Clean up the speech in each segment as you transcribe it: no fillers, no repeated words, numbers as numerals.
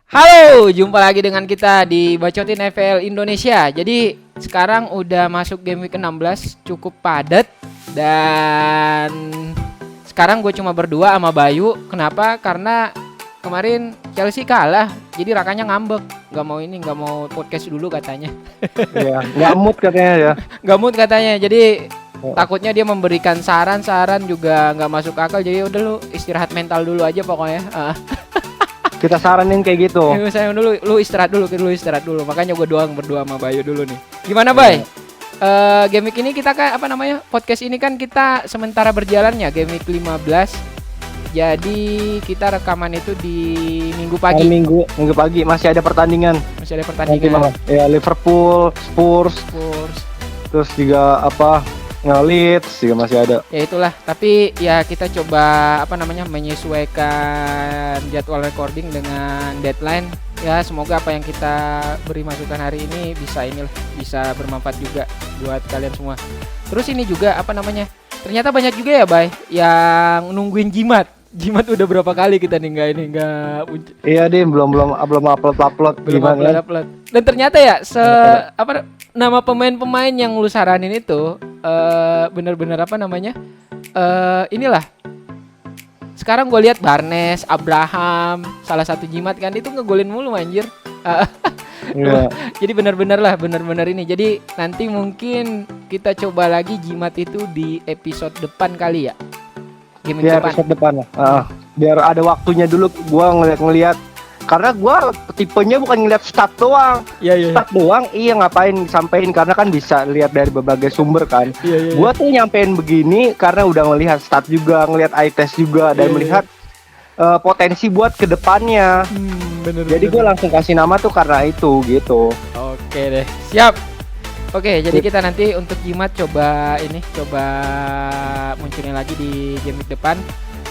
Halo, jumpa lagi dengan kita di Bacotin FPL Indonesia. Jadi sekarang udah masuk game week ke-16, cukup padat. Dan sekarang gue cuma berdua sama Bayu. Kenapa? Karena kemarin Chelsea kalah, jadi Rakanya ngambek. Gak mau podcast dulu katanya. Iya, nggak mood katanya ya. Gak mood katanya, jadi takutnya dia memberikan saran-saran juga nggak masuk akal. Jadi udah lu istirahat mental dulu aja pokoknya. Kita saranin kayak gitu. Saya dulu, lu istirahat dulu. Makanya gue berdua sama Bayu dulu nih. Gimana, Bay? Game week ini kita kan podcast ini kan kita sementara berjalan ya, game week 15. Jadi kita rekaman itu di Minggu pagi. Minggu pagi masih ada pertandingan. Ya, Liverpool, Spurs. Terus juga Leeds juga masih ada. Ya itulah, tapi ya kita coba menyesuaikan jadwal recording dengan deadline. Ya semoga apa yang kita beri masukan hari ini bisa bermanfaat juga buat kalian semua. Terus ini juga ternyata banyak juga ya, Bay, yang nungguin Jimat udah berapa kali kita nggak Iya deh, belum upload gimana? Dan ternyata ya nama pemain-pemain yang lu saranin itu bener-bener inilah. Sekarang gue lihat Barnes, Abraham, salah satu Jimat kan itu ngegolin mulu anjir. Yeah. Jadi bener-bener ini. Jadi nanti mungkin kita coba lagi Jimat itu di episode depan kali ya. Game depan. Episode depan lah. Biar ada waktunya dulu gua ngeliat. Karena gua tipenya bukan ngeliat stat doang. Iya. Stat doang ngapain sampein, karena kan bisa lihat dari berbagai sumber kan. Iya. Gua tuh nyampein begini karena udah ngelihat stat juga, ngelihat eye test juga, dan melihat potensi buat kedepannya. Jadi gue langsung kasih nama tuh karena itu gitu. Oke deh, siap. Oke, jadi kita nanti untuk Jimat coba munculin lagi di game week depan.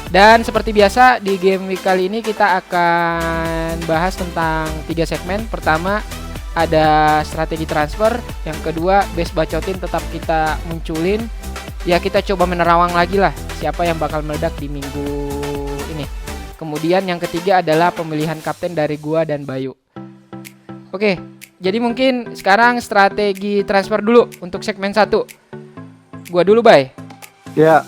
Dan seperti biasa di game week kali ini kita akan bahas tentang 3 segmen. Pertama ada strategi transfer, yang kedua best bacotin tetap kita munculin. Ya kita coba menerawang lagi lah siapa yang bakal meledak di minggu ini. Kemudian yang ketiga adalah pemilihan kapten dari gua dan Bayu. Oke, jadi mungkin sekarang strategi transfer dulu untuk segmen 1. Gua dulu, Bay. Ya.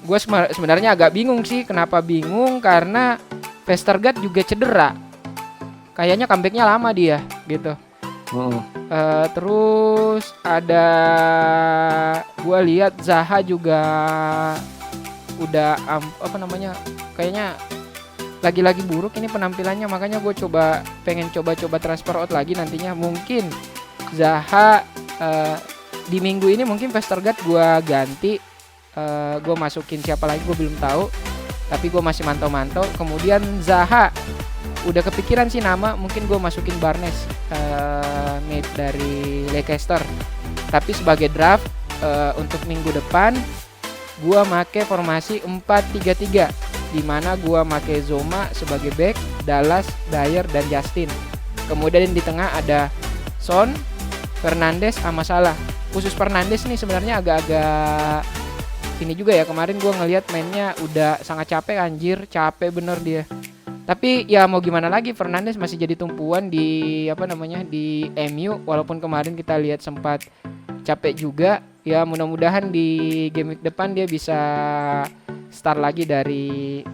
Gue sebenarnya agak bingung sih. Kenapa bingung? Karena Vestergaard juga cedera. Kayaknya comebacknya lama dia gitu. Terus ada gue lihat Zaha juga udah kayaknya lagi-lagi buruk ini penampilannya. Makanya gue pengen coba transfer out lagi nantinya. Mungkin Zaha di minggu ini mungkin Vestergaard gue ganti. Gue masukin siapa lagi gue belum tahu, tapi gue masih mantau-mantau. Kemudian Zaha udah kepikiran sih nama, mungkin gue masukin Barnes mid dari Leicester. Tapi sebagai draft untuk minggu depan gue make formasi 4-3-3, dimana gue make Zoma sebagai back, Dallas, Dyer, dan Justin. Kemudian di tengah ada Son, Fernandes, sama Salah. Khusus Fernandes nih sebenarnya agak-agak ini juga ya, kemarin gue ngelihat mainnya udah sangat capek capek bener dia. Tapi ya mau gimana lagi, Fernandes masih jadi tumpuan di di MU, walaupun kemarin kita lihat sempat capek juga. Ya mudah-mudahan di game week depan dia bisa start lagi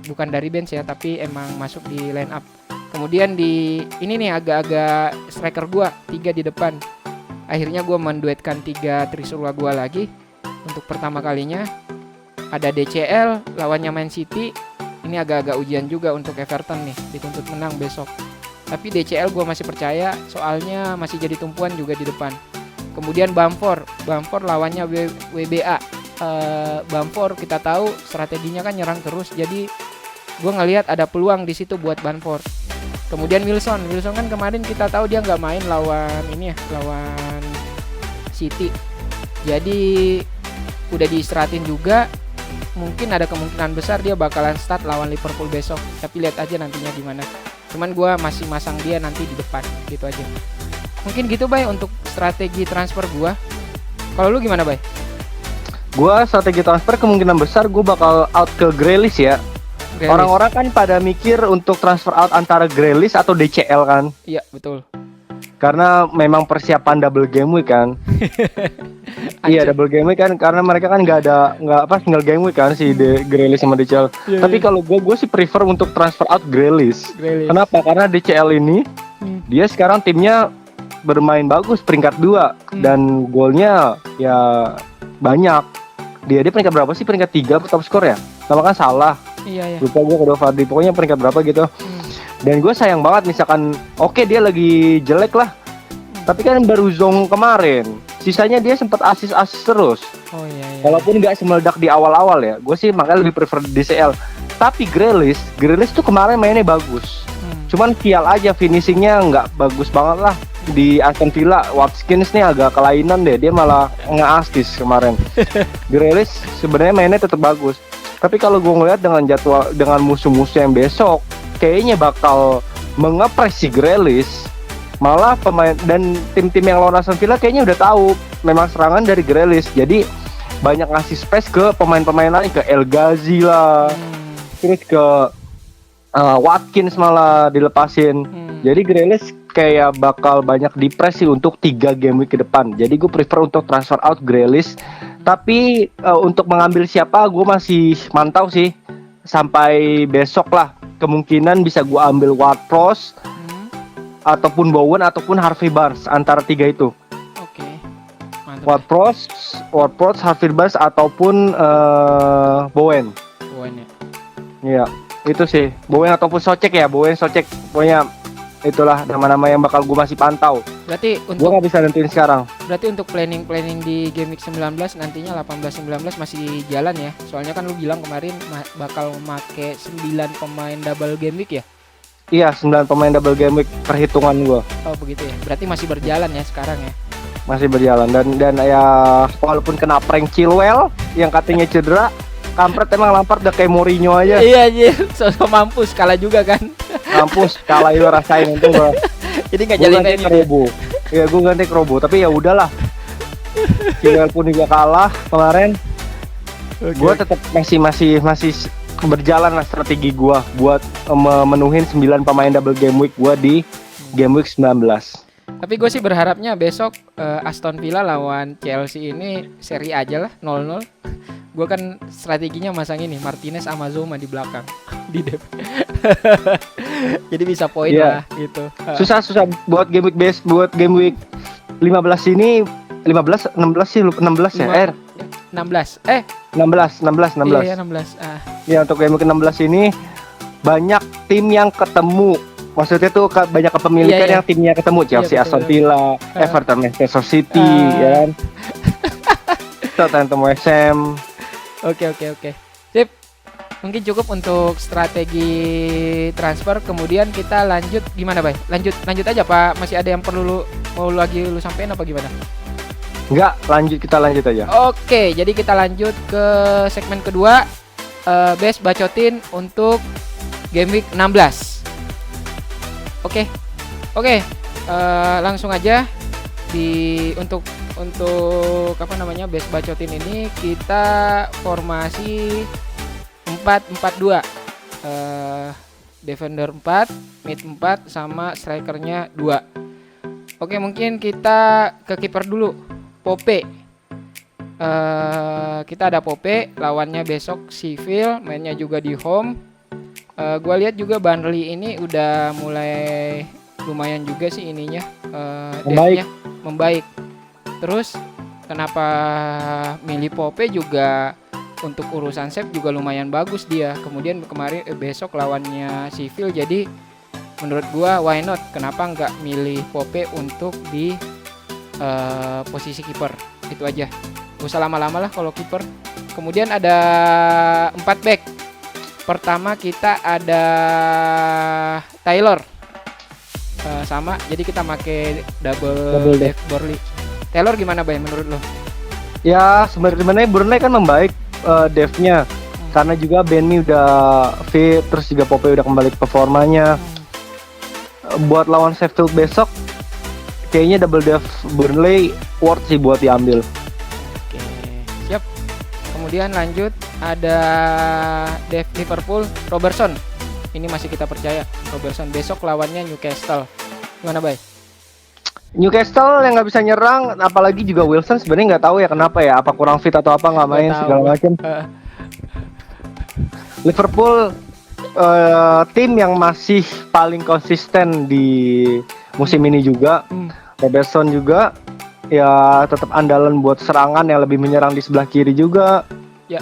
bukan dari bench ya, tapi emang masuk di line up. Kemudian di ini nih agak-agak striker gue 3 di depan. Akhirnya gue menduetkan 3 Trisula gue lagi. Untuk pertama kalinya ada DCL lawannya Man City. Ini agak-agak ujian juga untuk Everton nih, dituntut menang besok. Tapi DCL gue masih percaya, soalnya masih jadi tumpuan juga di depan. Kemudian Bamford lawannya WBA. Bamford kita tahu strateginya kan nyerang terus, jadi gue ngelihat ada peluang di situ buat Bamford. Kemudian Wilson kan kemarin kita tahu dia nggak main lawan City. Jadi udah diistirahatin juga, mungkin ada kemungkinan besar dia bakalan start lawan Liverpool besok. Tapi lihat aja nantinya gimana. Cuman gue masih masang dia nanti di depan, gitu aja. Mungkin gitu, Bay, untuk strategi transfer gue. Kalau lu gimana, Bay? Gue strategi transfer kemungkinan besar gue bakal out ke Grealish ya. Orang-orang kan pada mikir untuk transfer out antara Grealish atau DCL kan. Iya, betul. Karena memang persiapan double game week kan. Iya, double game week kan, karena mereka kan nggak single game week kan si Grealish sama DCL. Tapi kalau gue sih prefer untuk transfer out Grealish. Kenapa? Karena DCL ini dia sekarang timnya bermain bagus, peringkat 2 dan golnya ya banyak. Dia peringkat berapa sih? Peringkat 3 top skor ya? Sama kan salah. Iya. Lupa gue kedua Fadli, pokoknya peringkat berapa gitu. Dan gue sayang banget misalkan oke, dia lagi jelek lah. Tapi kan baru Zong kemarin. Sisanya dia sempat asis terus. Oh iya. Walaupun nggak semeledak di awal-awal ya. Gue sih makanya lebih prefer DCL. Tapi Grealish tuh kemarin mainnya bagus. Cuman sial aja finishingnya nggak bagus banget lah. Di Aston Villa, Watkins nih agak kelainan deh. Dia malah nge-assist kemarin. Grealish sebenarnya mainnya tetap bagus. Tapi kalau gue ngeliat dengan jadwal, dengan musuh-musuh yang besok, kayaknya bakal mengepres si Grealish. Malah pemain dan tim-tim yang lawan Aston Villa kayaknya udah tahu memang serangan dari Grealish. Jadi banyak ngasih space ke pemain-pemain lain, ke El Ghazi lah. Terus ke Watkins malah dilepasin. Jadi Grealish kayak bakal banyak di-press sih untuk 3 game week ke depan. Jadi gue prefer untuk transfer out Grealish. Tapi untuk mengambil siapa gue masih mantau sih sampai besok lah. Kemungkinan bisa gue ambil Ward-Prowse ataupun Bowen ataupun Harvey Barnes, antara 3 itu. Oke. Mantap. Ward-Prowse, Harvey Barnes ataupun Bowen. Bowen ya. Iya, itu sih. Bowen ataupun Socek ya, Socek. Pokoknya itulah nama-nama yang bakal gue masih pantau. Berarti Gue untuk nggak bisa nentuin sekarang. Berarti untuk planning di game week 19 nantinya 18-19 masih jalan ya. Soalnya kan lu bilang kemarin bakal make 9 pemain double game week ya. Iya, 9 pemain double game week perhitungan gue. Oh begitu ya. Berarti masih berjalan ya sekarang ya. Masih berjalan dan ya walaupun kena prank Chilwell yang katanya cedera, kampret emang Lampard udah kayak Mourinho aja. Iya anjir, so mampus kalah juga kan. Mampus kalah itu rasain untung gue. Jadi enggak Gue jadi ganti Robo. Iya, gue ganti Robo, tapi ya udahlah. Chilwell pun juga kalah kemarin. Gue tetap masih berjalan lah strategi gue buat memenuhin 9 pemain double game week gue di game week 19. Tapi gue sih berharapnya besok Aston Villa lawan Chelsea ini seri aja lah 0-0. Gue kan strateginya masang ini Martinez sama Zuma di belakang di DP. Jadi bisa poin lah gitu. Susah buat game week buat game week 15 ini 16 sih 16 ya. 16. 16. Iya 16. Ya, untuk game week 16 ini banyak tim yang ketemu. Maksudnya tuh banyak kepemilikan yang timnya ketemu. Chelsea, Aston Villa, Everton, Manchester City, ya kan. Tottenham, West Ham. Oke. Sip. Mungkin cukup untuk strategi transfer. Kemudian kita lanjut gimana, Bay? Lanjut aja, Pak. Masih ada yang perlu mau lagi lu sampein apa gimana? Enggak, kita lanjut aja. Oke, jadi kita lanjut ke segmen kedua. Best bacotin untuk game week 16. Oke. Langsung aja untuk apa namanya best bacotin ini kita formasi 4-4-2. Defender 4, mid 4 sama strikernya 2. Oke, mungkin kita ke kiper dulu. Pope. Kita ada Pope, lawannya besok Sheffield, mainnya juga di home. Gua lihat juga Burnley ini udah mulai lumayan juga sih ininya, membaik. Terus kenapa milih Pope juga untuk urusan save juga lumayan bagus dia. Kemudian kemarin besok lawannya Sheffield, jadi menurut gua why not? Kenapa nggak milih Pope untuk di posisi kiper? Itu aja. Gak usah lama-lama lah kalau kiper. Kemudian ada 4 back. Pertama kita ada Taylor. Sama, jadi kita pakai double depth Burnley. Taylor gimana, Bay, menurut lo? Ya sebenarnya Burnley kan membaik depth-nya. Karena juga Benny udah fit, terus juga Pope udah kembali ke performanya. Buat lawan Sheffield besok kayaknya double depth Burnley worth sih buat diambil. Oke, siap. Kemudian lanjut ada Liverpool, Robertson. Ini masih kita percaya. Robertson besok lawannya Newcastle. Gimana, Bay? Newcastle yang nggak bisa nyerang, apalagi juga Wilson sebenarnya nggak tahu ya kenapa ya, apa kurang fit atau apa nggak main segala macam. Liverpool tim yang masih paling konsisten di musim ini juga. Robertson juga ya tetap andalan buat serangan yang lebih menyerang di sebelah kiri juga. Ya.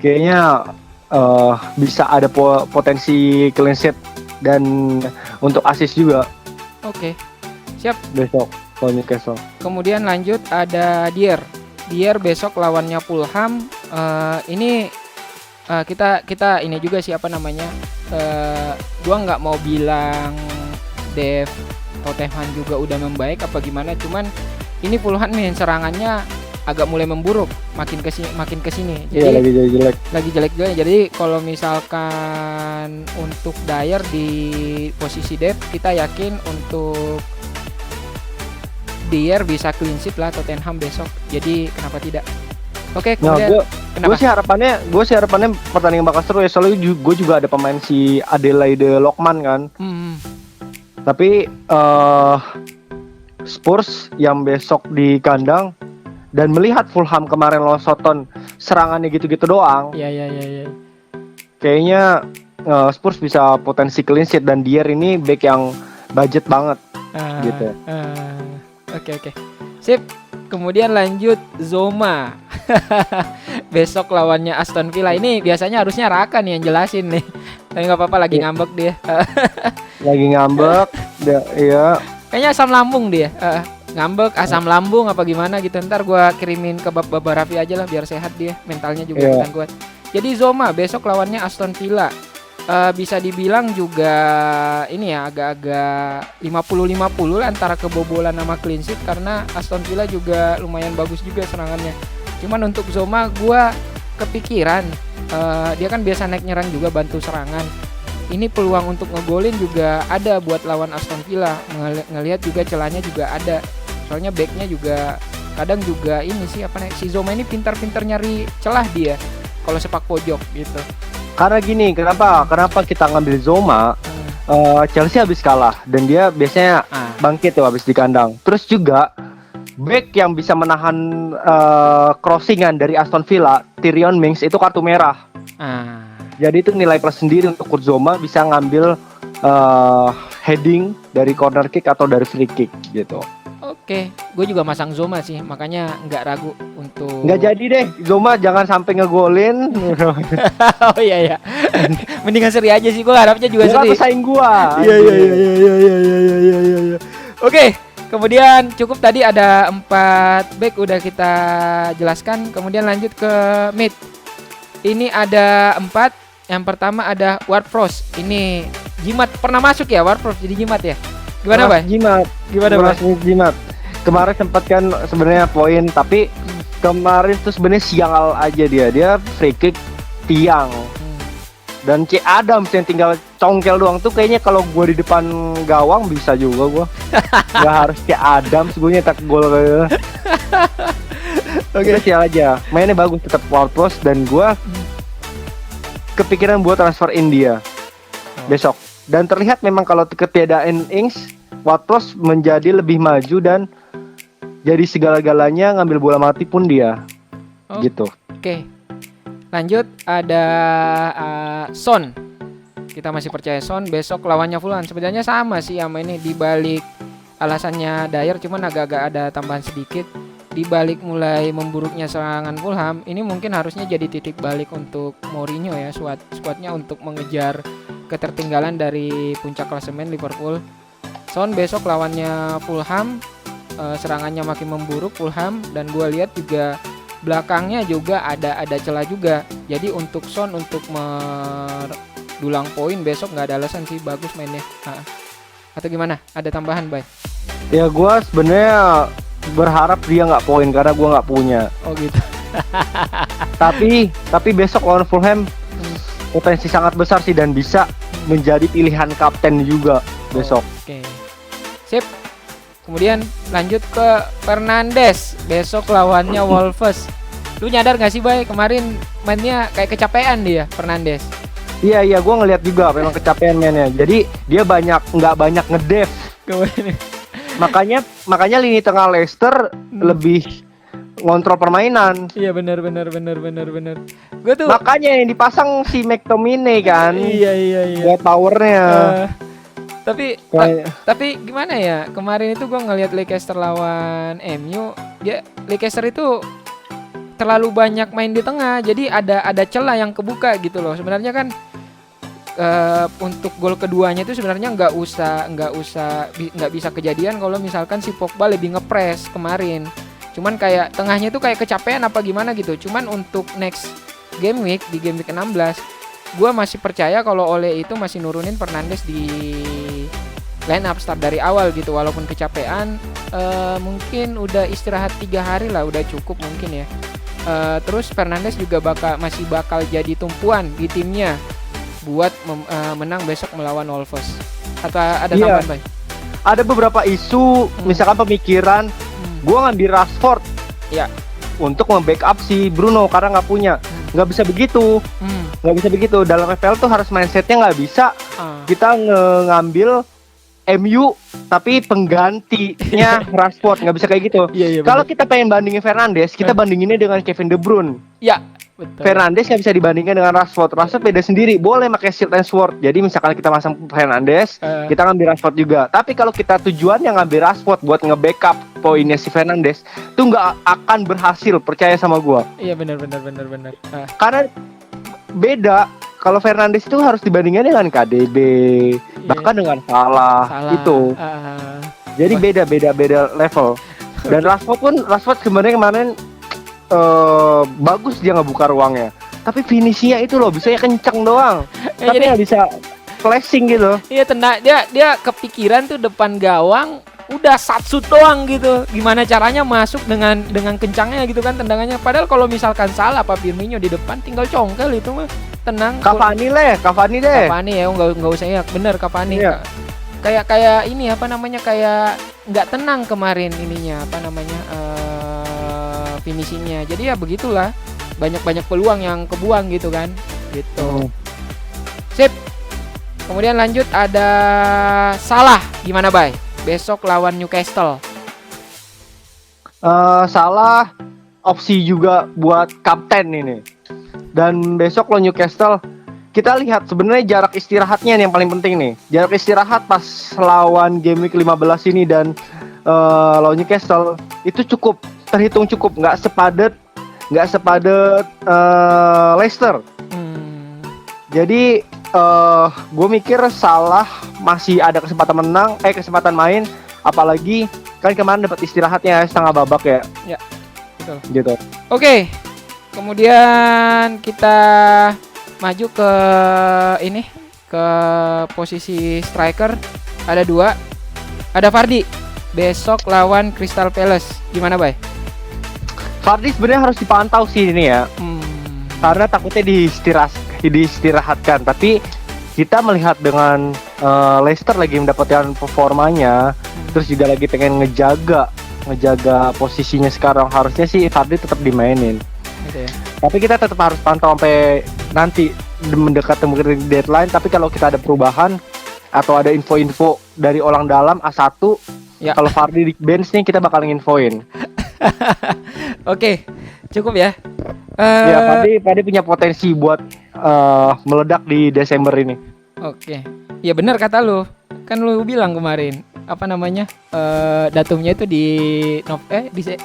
Kayaknya bisa ada potensi clean sheet dan untuk assist juga. Oke. Siap. Besok kalau Newcastle. Kemudian lanjut ada Dier besok lawannya Fulham. Ini kita ini juga siapa namanya? Gua nggak mau bilang Dev Tottenham juga udah membaik apa gimana, cuman ini Fulham nih serangannya agak mulai memburuk makin kesini. Jadi lagi jelek. Lagi jelek. Jadi kalau misalkan untuk Dier di posisi Dev, kita yakin untuk Dier bisa clean sheet lah Tottenham besok. Jadi kenapa tidak? Oke, kemudian gue sih harapannya pertandingan bakal seru ya, soalnya gue juga ada pemain si Adelaide Lokman kan. Tapi Spurs yang besok di kandang dan melihat Fulham kemarin lawan Soton serangannya gitu-gitu doang. Iya. Kayaknya Spurs bisa potensi clean sheet dan Dier ini back yang budget banget gitu. Oke. Sip. Kemudian lanjut Zoma. Besok lawannya Aston Villa. Ini biasanya harusnya Raka nih yang jelasin nih. Tapi nggak apa-apa, lagi ngambek dia. Lagi ngambek, iya. Kayaknya asam lambung dia. Ngambek, asam lambung apa gimana gitu. Ntar gue kirimin ke Baba Raffi aja lah biar sehat dia. Mentalnya juga kan kuat. Jadi Zoma besok lawannya Aston Villa. Bisa dibilang juga ini ya agak-agak 50-50 antara kebobolan sama clean sheet, karena Aston Villa juga lumayan bagus juga serangannya. Cuman untuk Zoma gue kepikiran dia kan biasa naik nyerang juga bantu serangan. Ini peluang untuk ngegolin juga ada buat lawan Aston Villa. Ngelihat juga celahnya juga ada. Soalnya backnya juga kadang juga ini sih si Zoma ini pintar-pintar nyari celah dia kalau sepak pojok gitu. Karena gini, kenapa kita ngambil Zoma? Chelsea habis kalah dan dia biasanya bangkit tuh habis di kandang. Terus juga back yang bisa menahan crossingan dari Aston Villa, Tyrion Mings, itu kartu merah. Jadi itu nilai plus sendiri untuk Kurt Zouma bisa ngambil heading dari corner kick atau dari free kick gitu. Oke, gue juga masang Zoma sih, makanya nggak ragu untuk. Nggak jadi deh, Zoma jangan sampai ngegolin. Oh iya. Mendingan seri aja sih, gue harapnya juga seri. Jangan pesaing gua. Iya. Oke, kemudian cukup tadi ada 4 back udah kita jelaskan. Kemudian lanjut ke mid. Ini ada 4. Yang pertama ada Ward-Prowse. Ini jimat, pernah masuk ya Ward-Prowse jadi jimat ya? Gimana, Bang? Gimana, Bang? Jimat. Kemarin sempat kan sebenarnya poin, tapi kemarin tuh sebenarnya sial aja dia free kick tiang. Dan C Adams yang tinggal congkel doang tuh kayaknya kalau gue di depan gawang bisa juga gue. Gak harus C Adams, gue nyetak gol kayak. Oke, sial aja. Mainnya bagus tetap Ward-Prowse dan gue kepikiran buat transfer India besok. Dan terlihat memang kalau ketiadaan Ings, Ward-Prowse menjadi lebih maju dan jadi segala-galanya, ngambil bola mati pun dia. Gitu. Oke. Lanjut ada Son. Kita masih percaya Son besok lawannya Fulham. Sebenarnya sama sih sama ini, dibalik alasannya Dier cuman agak-agak ada tambahan sedikit. Dibalik mulai memburuknya serangan Fulham, ini mungkin harusnya jadi titik balik untuk Mourinho ya, skuadnya untuk mengejar ketertinggalan dari puncak klasemen Liverpool. Son besok lawannya Fulham, serangannya makin memburuk Fulham, dan gue lihat juga belakangnya juga ada celah juga. Jadi untuk Son untuk mendulang poin besok nggak ada alasan sih, bagus mainnya. Atau gimana? Ada tambahan, Bay? Ya gue sebenarnya berharap dia nggak poin karena gue nggak punya. Oh gitu. tapi besok lawan Fulham potensi sangat besar sih dan bisa menjadi pilihan kapten juga besok. Oke. Sip. Kemudian lanjut ke Fernandes besok lawannya Wolves. Lu nyadar gak sih Bay, kemarin mainnya kayak kecapean dia, Fernandes. Iya, gue ngeliat juga memang kecapean mainnya. Jadi dia nggak banyak ngedef. Makanya lini tengah Leicester lebih ngontrol permainan. Iya benar. Gue tuh makanya yang dipasang si McTominay kan. Iya. Buat powernya. Tapi gimana ya? Kemarin itu gue ngelihat Leicester lawan MU, Leicester itu terlalu banyak main di tengah, jadi ada celah yang kebuka gitu loh. Sebenarnya kan untuk gol keduanya itu sebenarnya nggak bisa kejadian kalau misalkan si Pogba lebih ngepres kemarin. Cuman kayak tengahnya itu kayak kecapean apa gimana gitu. Cuman untuk next game week, di game week 16, gue masih percaya kalau Ole itu masih nurunin Fernandes di line up start dari awal gitu. Walaupun kecapean, mungkin udah istirahat 3 hari lah, udah cukup mungkin ya. Terus Fernandes juga masih bakal jadi tumpuan di timnya buat menang besok melawan Wolves. Atau ada tambahan, Bay? Ada beberapa isu, misalkan pemikiran gue ngambil Rashford untuk membackup si Bruno karena nggak punya. Nggak bisa begitu. Dalam FPL tuh harus mindsetnya nggak bisa kita ngambil MU tapi penggantinya Rashford, nggak bisa kayak gitu. Kalau kita pengen bandingin Fernandes, kita bandinginnya dengan Kevin De Bruyne. Betul. Fernandes nggak bisa dibandingkan dengan Rashford. Rashford beda sendiri, boleh pakai shield and sword. Jadi misalkan kita masang Fernandes, kita ngambil Rashford juga. Tapi kalau kita tujuannya ngambil Rashford buat nge-backup poinnya si Fernandes, itu nggak akan berhasil, percaya sama gua. Iya benar. Karena beda. Kalau Fernandes itu harus dibandingkan dengan KDB, bahkan dengan Salah. Itu. Jadi beda level. Dan Rashford sebenarnya kemarin bagus dia ngebuka ruangnya. Tapi finishnya itu loh, bisanya kenceng doang. Tapi nggak bisa flashing gitu. Iya, dia kepikiran tuh depan gawang udah shoot doang gitu. Gimana caranya masuk dengan kencangnya gitu kan tendangannya. Padahal kalau misalkan Salah apa Firmino di depan tinggal congkel itu mah. Tenang. Cavani deh. Cavani ya, nggak usah ya. Bener Cavani. Iya. Kayak ini apa namanya, kayak nggak tenang kemarin ininya apa namanya finishingnya. Jadi ya begitulah, banyak peluang yang kebuang gitu kan. Gitu. Sip. Kemudian lanjut ada Salah, gimana Bay? Besok lawan Newcastle. Salah opsi juga buat kapten ini. Dan besok lo Newcastle, kita lihat sebenarnya jarak istirahatnya yang paling penting nih. Jarak istirahat pas lawan game week 15 ini dan lawan Newcastle itu terhitung cukup, nggak sepadet Leicester. Jadi gue mikir Salah masih ada kesempatan main, apalagi kan kemarin dapat istirahatnya setengah babak ya. Ya, betul. Gitu. Oke. Kemudian kita maju ke posisi striker. Ada 2. Ada Vardy besok lawan Crystal Palace. Gimana, Bay? Vardy sebenarnya harus dipantau sih ini ya. Karena takutnya diistirahatkan. Tapi kita melihat dengan Leicester lagi mendapatkan performanya, terus juga lagi pengen ngejaga posisinya sekarang, harusnya sih Vardy tetap dimainin. Gitu ya. Tapi kita tetap harus pantau sampai nanti mendekati deadline. Tapi kalau kita ada perubahan atau ada info-info dari orang dalam A1, kalau Vardy di bench nih kita bakal nginfoin. Oke, cukup ya. Ya, Vardy punya potensi buat meledak di Desember ini. Oke. Ya benar kata lu. Kan lu bilang kemarin apa namanya, datumnya itu di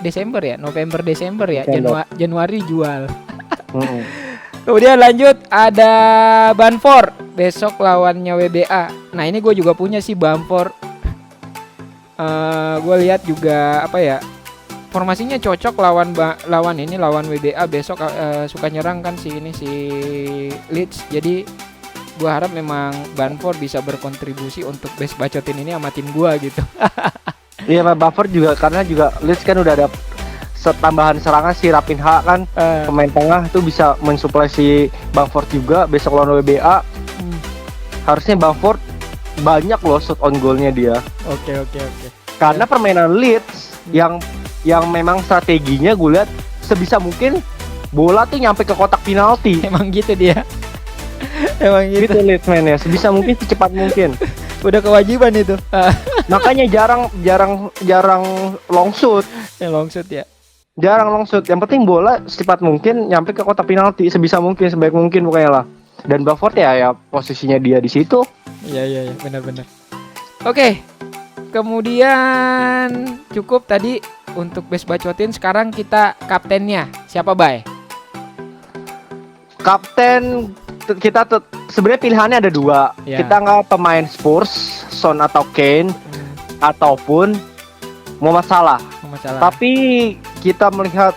Desember ya, November-Desember ya, Januari jual. Kemudian lanjut ada Bamford besok lawannya WBA. Nah ini gue juga punya sih Bamford. Gue lihat juga apa ya, formasinya cocok lawan WBA besok. Suka nyerang kan si Leeds. Jadi gue harap memang Bamford bisa berkontribusi untuk base bacotin ini sama tim gue gitu. Iya, Bamford juga karena juga Leeds kan udah ada tambahan serangan si Raphinha kan, pemain tengah itu bisa mensuplai si Bamford juga besok lawan WBA. Harusnya Bamford banyak loh shot on goalnya dia. Oke. Karena permainan Leeds yang memang strateginya gue lihat sebisa mungkin bola tuh nyampe ke kotak penalti. Emang gitu dia. Emang gitu. Gitu Leedsman ya, sebisa mungkin secepat mungkin. Udah kewajiban itu. Makanya jarang long shoot. Yang long shoot ya. Jarang long shoot. Yang penting bola secepat mungkin nyampe ke kotak penalti, sebisa mungkin, sebaik mungkin pokoknya lah. Dan Bamford ya posisinya dia di situ. Iya benar. Oke. Kemudian cukup tadi untuk best bacotin. Sekarang kita kaptennya. Siapa, Bay? Kapten kita sebenarnya pilihannya ada dua. Ya. Kita nggak pemain Spurs, Son atau Kane, ataupun Mohamed Salah. Tapi kita melihat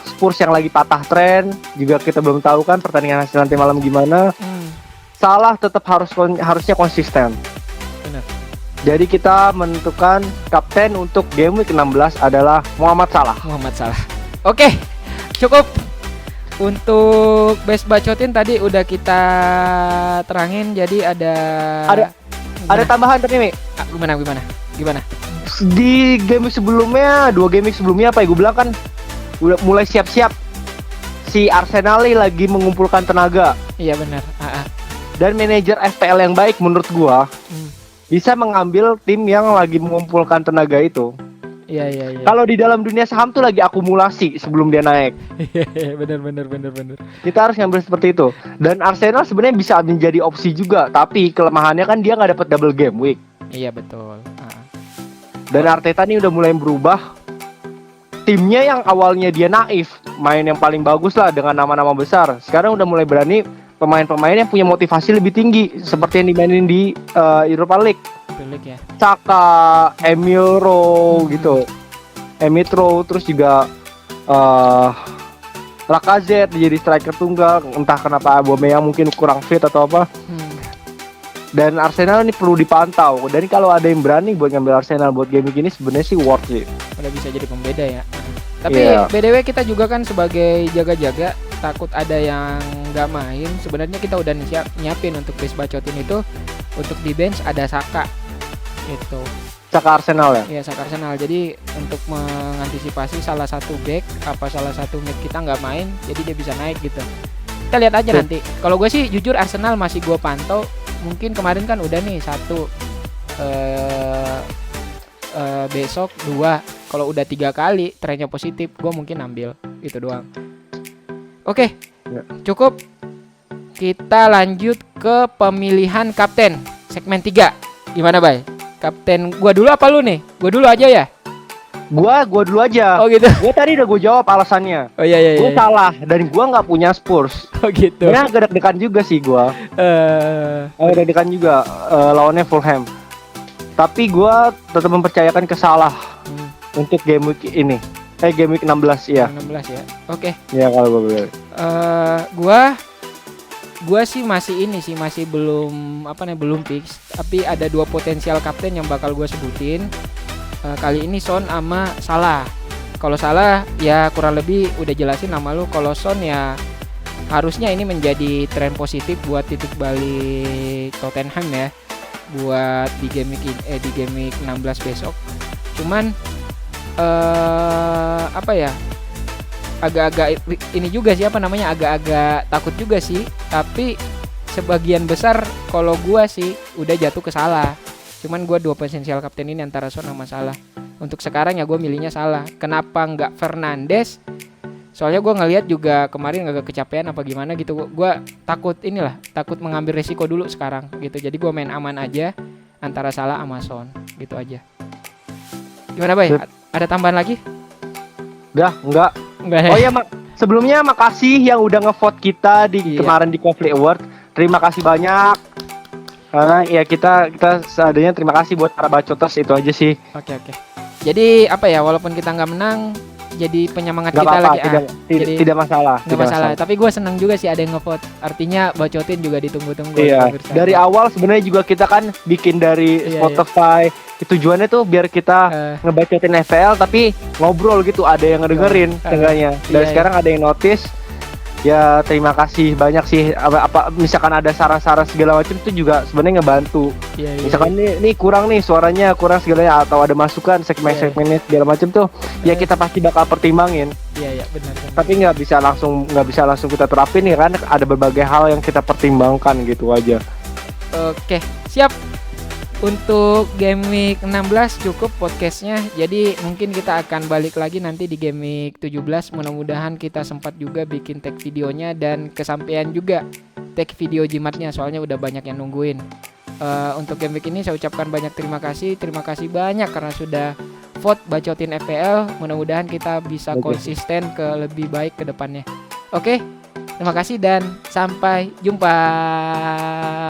Spurs yang lagi patah tren, juga kita belum tahu kan pertandingan hasil nanti malam gimana. Salah tetap harusnya konsisten. Benar. Jadi kita menentukan kapten untuk game week 16 adalah Mohamed Salah. Oke, cukup. Untuk best bacotin tadi udah kita terangin. Jadi ada tambahan tadi nih. Gimana? Di game week sebelumnya, 2 game week sebelumnya apa ya, gue bilang kan udah mulai siap-siap. Si Arsenal lagi mengumpulkan tenaga. Iya benar. Dan manajer FPL yang baik menurut gua bisa mengambil tim yang lagi mengumpulkan tenaga itu. Iya. Kalau di dalam dunia saham tuh lagi akumulasi sebelum dia naik. Benar. Kita harus ngambil seperti itu. Dan Arsenal sebenarnya bisa menjadi opsi juga, tapi kelemahannya kan dia nggak dapat double game week. Iya betul. Dan Arteta nih udah mulai berubah. Timnya yang awalnya dia naif, main yang paling bagus lah dengan nama-nama besar. Sekarang udah mulai berani pemain-pemain yang punya motivasi lebih tinggi, seperti yang dimainin di Europa League. Ya. Saka, Emil Rowe gitu. Emil Rowe, terus juga Lacazette jadi striker tunggal. Entah kenapa Aubameyang mungkin kurang fit atau apa. Dan Arsenal ini perlu dipantau. Dan kalau ada yang berani buat ngambil Arsenal buat game ini sebenarnya sih worth it. Udah bisa jadi pembeda ya. Tapi BDW kita juga kan sebagai jaga-jaga, takut ada yang nggak main. Sebenarnya kita udah nyiapin untuk base bacotin itu. Untuk di bench ada Saka. Itu Saka Arsenal ya? Iya, Saka Arsenal. Jadi untuk mengantisipasi salah satu back salah satu mid kita nggak main, jadi dia bisa naik gitu. Kita lihat aja nanti. Kalau gue sih jujur Arsenal masih gue pantau. Mungkin kemarin kan udah nih 1, besok 2. Kalau udah 3 kali trennya positif, gue mungkin ambil itu doang. Oke, cukup. Kita lanjut ke pemilihan kapten segmen 3. Gimana, Bay? Kapten gua dulu apa lu nih? Gua dulu aja ya? Gua dulu aja. Oh gitu. Gua tadi udah gue jawab alasannya. Oh iya. Gua salah dan gua nggak punya Spurs. Oh gitu. Karena agak deg-degan juga sih gua. Agak deg-degan juga lawannya Fulham. Tapi gua tetap mempercayakan ke Salah untuk game week ini. Game week 16 ya. 16 ya. Oke. Ya kalau gua bilang. Gua sih masih belum fix, tapi ada 2 potensial kapten yang bakal gua sebutin. Kali ini Son sama Salah. Kalau Salah ya kurang lebih udah jelasin nama lu. Kalau Son ya harusnya ini menjadi tren positif buat titik balik Tottenham ya, buat di game week 16 besok. Cuman agak-agak ini juga sih agak-agak takut juga sih, tapi sebagian besar kalau gua sih udah jatuh ke Salah. Cuman gua 2 potensial kapten ini antara Son sama Salah. Untuk sekarang ya gua milihnya Salah. Kenapa nggak Fernandes? Soalnya gua ngelihat juga kemarin agak kecapean apa gimana gitu. Gua takut mengambil resiko dulu sekarang gitu. Jadi gua main aman aja antara Salah sama Son gitu aja. Gimana, Bay? Ada tambahan lagi? Udah, enggak. Oh ya, sebelumnya makasih yang udah ngevote kita kemarin di Coffee Award. Terima kasih banyak. Karena ya kita seadanya terima kasih buat para bacoters, itu aja sih. Oke. Jadi walaupun kita nggak menang, jadi penyemangat gak kita apa-apa, lagi. Tidak masalah. Nggak masalah. Tapi gue seneng juga sih ada yang ngevote. Artinya bacotin juga ditunggu-tunggu. Iya. Dari awal sebenarnya juga kita kan bikin dari Spotify. Tujuannya tuh biar kita ngebacotin FPL tapi ngobrol gitu, ada yang ngedengerin tengahnya. Dan sekarang ada yang notice. ya terima kasih banyak sih, apa misalkan ada saran-saran segala macam itu juga sebenarnya ngebantu. Iya, iya. Misalkan nih kurang nih suaranya kurang segalanya, atau ada masukan segmen-segmennya segala macam tuh, ya kita pasti bakal pertimbangin. Iya, iya, benar. Tapi nggak bisa langsung kita terapin nih, kan ada berbagai hal yang kita pertimbangkan gitu aja. Oke, siap. Untuk Game Week 16 cukup podcastnya. Jadi mungkin kita akan balik lagi nanti di Game Week 17. Mudah-mudahan kita sempat juga bikin tag videonya dan kesampaian juga tag video jimatnya, soalnya udah banyak yang nungguin. Untuk Game Week ini saya ucapkan banyak terima kasih. Terima kasih banyak karena sudah vote bacotin FPL. Mudah-mudahan kita bisa konsisten ke lebih baik ke depannya. Oke, terima kasih dan sampai jumpa.